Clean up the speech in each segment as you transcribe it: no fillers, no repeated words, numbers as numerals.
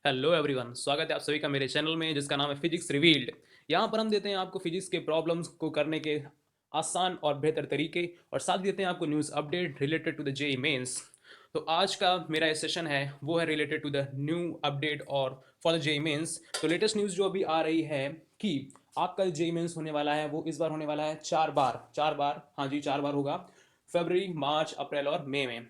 Hello everyone, स्वागत है आप सभी का मेरे चैनल में जिसका नाम है फिजिक्स रिवील्ड। यहाँ पर हम देते हैं आपको फिजिक्स के प्रॉब्लम्स को करने के आसान और बेहतर तरीके और साथ ही देते हैं आपको news update related to the JEE Mains. तो आज का मेरा ये सेशन है वो है related to the new update और फॉर द जेई मेंस। तो लेटेस्ट न्यूज़ जो अभी आ रही है कि आपका जेई मेंस होने वाला है वो इस बार होने वाला है चार बार, हाँ जी 4 बार होगा। फरवरी, मार्च, अप्रैल और मई में।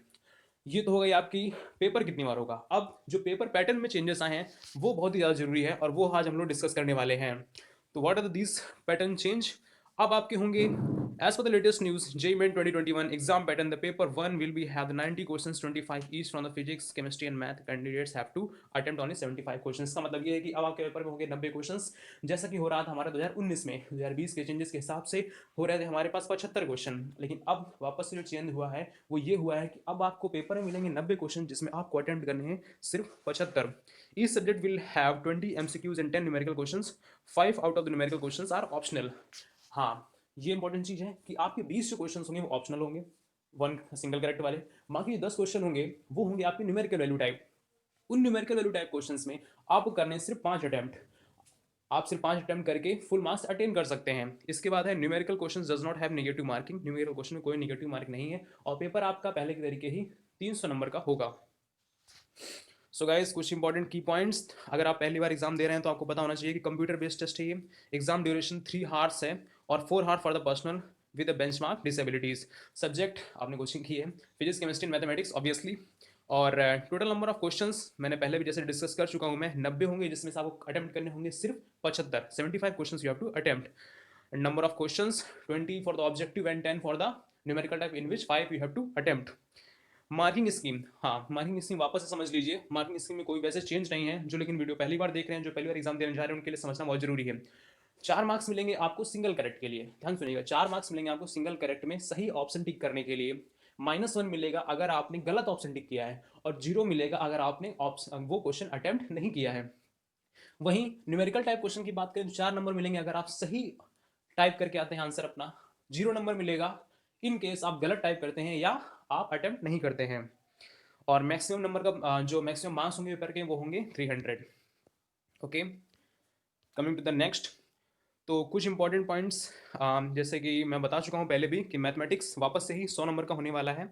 ये तो हो गई आपकी पेपर कितनी बार होगा। अब जो पेपर पैटर्न में चेंजेस आए हैं वो बहुत ही ज़्यादा जरूरी है और वो आज हम लोग डिस्कस करने वाले हैं। तो what are this pattern change. अब आपके होंगे as per the latest news JEE Main 2021 exam pattern the paper one will be have 90 questions 25 each from the physics chemistry and math candidates have to attempt only 75 questions. का मतलब ये है कि अब आपके पेपर में होंगे 90 क्वेश्चंस जैसा कि हो रहा था हमारा 2019 में। 2020 के चेंजेस के हिसाब से हो रहे थे हमारे पास 75 क्वेश्चन, लेकिन अब वापस से जो चेंज हुआ है वो ये हुआ है कि अब आपको पेपर में मिलेंगे 90 क्वेश्चन जिसमें आपको अटेम्प्ट करने हैं सिर्फ 75। Each subject will have 20 MCQs and 10 numerical questions. 5 out of the numerical questions are optional. हाँ, ये इंपॉर्टेंट चीज है कि आपके 20 जो क्वेश्चन होंगे वो ऑप्शनल होंगे, वन सिंगल करेक्ट वाले। बाकी 10 क्वेश्चन होंगे वो होंगे आपके न्यूमेरिकल वैल्यू टाइप। उन न्यूमेरिकल वैल्यू टाइप क्वेश्चंस में आपको करने हैं सिर्फ 5 अटेम्प्ट। आप सिर्फ 5 अटेम्प्ट करके फुल मार्क्स अटेन कर सकते हैं। इसके बाद है numerical question does not have negative marking. Numerical question में कोई नेगेटिव मार्क नहीं है और पेपर आपका पहले के तरीके ही 300 नंबर का होगा। सो गाइस, कुछ इंपॉर्टेंट की पॉइंट्स। अगर आप पहली बार एग्जाम दे रहे हैं तो आपको पता होना चाहिए कि कंप्यूटर बेस्ड टेस्ट है ये। एग्जाम ड्यूरेशन 3 आवर्स है और 4 hour for the personal with benchmark disabilities. Subject आपने कोचिंग की है फिजिक्स केमिस्ट्री मैथमेटिक्स ऑब्वियसली। और टोटल नंबर ऑफ क्वेश्चंस मैंने पहले भी जैसे डिस्कस कर चुका हूँ मैं, 90 होंगे जिसमें से आपको अटेम्प्ट करने होंगे सिर्फ 75। 75 questions you have to attempt. Number of questions 20 for the objective and 10 for the numerical type in which 5 you have to attempt. Marking scheme, हाँ मार्किंग स्कीम वापस से समझ लीजिए। मार्किंग स्कीम में कोई वैसे चेंज नहीं है। जो लेकिन वीडियो पहली बार देख रहे हैं, जो पहली बार एग्जाम देने जा रहे हैं, उनके लिए समझना बहुत जरूरी है। 4 मार्क्स मिलेंगे आपको सिंगल करेक्ट के लिए, ध्यान सुनिएगा। 4 मार्क्स मिलेंगे आपको सिंगल करेक्ट में सही ऑप्शन टिक करने के लिए। -1 मिलेगा अगर आपने गलत ऑप्शन टिक किया है और 0 मिलेगा अगर आपने ऑप्शन वो क्वेश्चन अटेम्प्ट नहीं किया है। वहीं न्यूमेरिकल टाइप क्वेश्चन की बात करें तो 4 नंबर मिलेंगे अगर आप सही टाइप करके आते हैं आंसर अपना। 0 नंबर मिलेगा इन केस आप गलत टाइप करते हैं या आप अटेम्प्ट नहीं करते हैं। और मैक्सिमम नंबर का जो मैक्सिमम मार्क्स होंगे पेपर के वो होंगे 300। Okay, coming to the next. तो कुछ इंपॉर्टेंट पॉइंट्स जैसे कि मैं बता चुका हूँ पहले भी कि मैथमेटिक्स वापस से ही 100 नंबर का होने वाला है।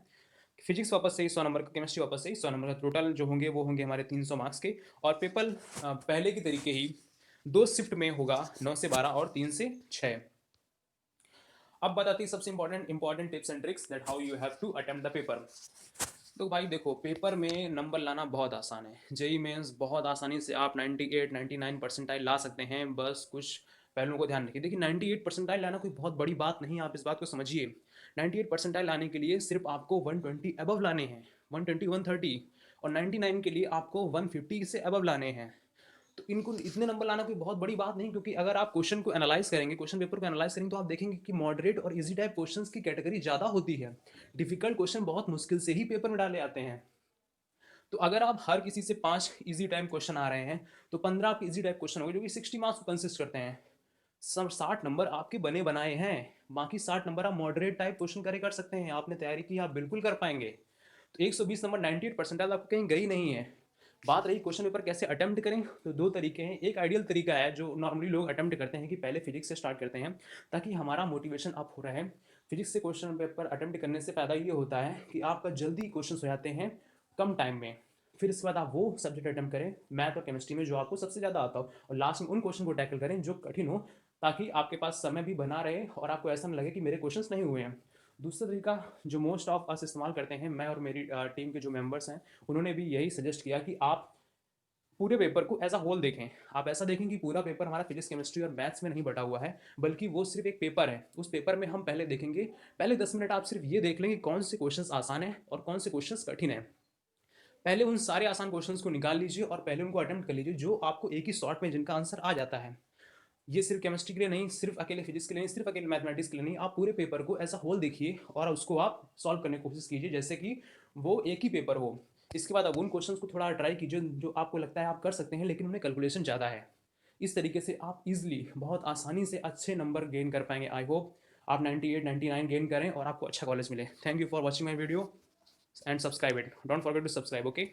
फिजिक्स वापस से ही 100 नंबर का, केमिस्ट्री वापस से ही 100 नंबर का। टोटल जो होंगे वो होंगे हमारे 300 मार्क्स के। और पेपर पहले की तरीके ही 2 शिफ्ट में होगा, 9 से 12 और 3 से 6। अब बताती है सबसे important tips and tricks that how you have to attempt the paper. तो भाई देखो, पेपर में नंबर लाना बहुत आसान है। जेई मेंस बहुत आसानी से आप 98 99 परसेंटाइल ला सकते हैं। बस कुछ पहलुओं को ध्यान रखिए। देखिए 98 परसेंटाइल लाना कोई बहुत बड़ी बात नहीं है, आप इस बात को समझिए। 98 परसेंटाइल लाने के लिए सिर्फ आपको 120 अबव लाने हैं, 120 130। और 99 के लिए आपको 150 से अबव लाने हैं। तो इनको इतने नंबर लाना कोई बहुत बड़ी बात नहीं, क्योंकि अगर आप क्वेश्चन को एनालाइज करेंगे, क्वेश्चन पेपर को एनालाइज करेंगे, तो आप देखेंगे कि मॉडरेट और इजी टाइप क्वेश्चंस की कैटेगरी ज़्यादा होती है। डिफिकल्ट क्वेश्चन बहुत मुश्किल से ही पेपर में डाले आते हैं। तो अगर आप हर किसी से 5 इजी टाइप क्वेश्चन आ रहे हैं तो 15 आपके इजी टाइप क्वेश्चन हो गए जो कि 60 मार्क्स को कंसिस्ट करते हैं। सब 60 नंबर आपके बने बनाए हैं। बाकी 60 नंबर आप मॉडरेट टाइप क्वेश्चन करे कर सकते हैं। आपने तैयारी की, आप बिल्कुल कर पाएंगे। तो 120 नंबर 98 परसेंटाइल आपको कहीं गई नहीं है। बात रही क्वेश्चन पेपर कैसे अटेम्प्ट करें, तो 2 तरीके हैं। एक आइडियल तरीका है जो नॉर्मली लोग अटेम्प्ट करते हैं कि पहले फिजिक्स से स्टार्ट करते हैं ताकि हमारा मोटिवेशन अप हो रहा है। फिजिक्स से क्वेश्चन पेपर अटेम्प्ट करने से फ़ायदा ये होता है कि आपका जल्दी क्वेश्चन हो जाते हैं कम टाइम में। फिर इसके बाद आप वो सब्जेक्ट अटेम्प्ट करें मैथ और केमिस्ट्री में जो आपको सबसे ज़्यादा आता हो, और लास्ट में उन क्वेश्चन को टैकल करें जो कठिन हो, ताकि आपके पास समय भी बना रहे और आपको ऐसा नहीं लगे कि मेरे क्वेश्चंस नहीं हुए हैं। दूसरा तरीका जो मोस्ट ऑफ अस इस्तेमाल करते हैं, मैं और मेरी टीम के जो मेंबर्स हैं, उन्होंने भी यही सजेस्ट किया कि आप पूरे पेपर को एज अ होल देखें। आप ऐसा देखें कि पूरा पेपर हमारा फिजिक्स केमिस्ट्री और मैथ्स में नहीं बटा हुआ है, बल्कि वो सिर्फ एक पेपर है। उस पेपर में हम पहले देखेंगे, पहले 10 मिनट आप सिर्फ ये देख लेंगे कौन से क्वेश्चंस आसान है और कौन से क्वेश्चंस कठिन है। पहले उन सारे आसान क्वेश्चंस को निकाल लीजिए और पहले उनको अटेम्प्ट कर लीजिए जो आपको एक ही शॉट में जिनका आंसर आ जाता है। ये सिर्फ केमिस्ट्री के लिए नहीं, सिर्फ अकेले फिजिक्स के लिए नहीं, सिर्फ अकेले मैथमेटिक्स के लिए नहीं, आप पूरे पेपर को ऐसा होल देखिए और उसको आप सॉल्व करने की कोशिश कीजिए जैसे कि वो एक ही पेपर हो। इसके बाद अब उन क्वेश्चंस को थोड़ा ट्राई कीजिए जो आपको लगता है आप कर सकते हैं लेकिन उनमें कैलकुलेशन ज़्यादा है। इस तरीके से आप इजिली बहुत आसानी से अच्छे नंबर गेन कर पाएंगे। आई होप आप 98 99 गेन करें और आपको अच्छा कॉलेज मिले। Thank you for watching my video and subscribe it, don't forget to subscribe. Okay.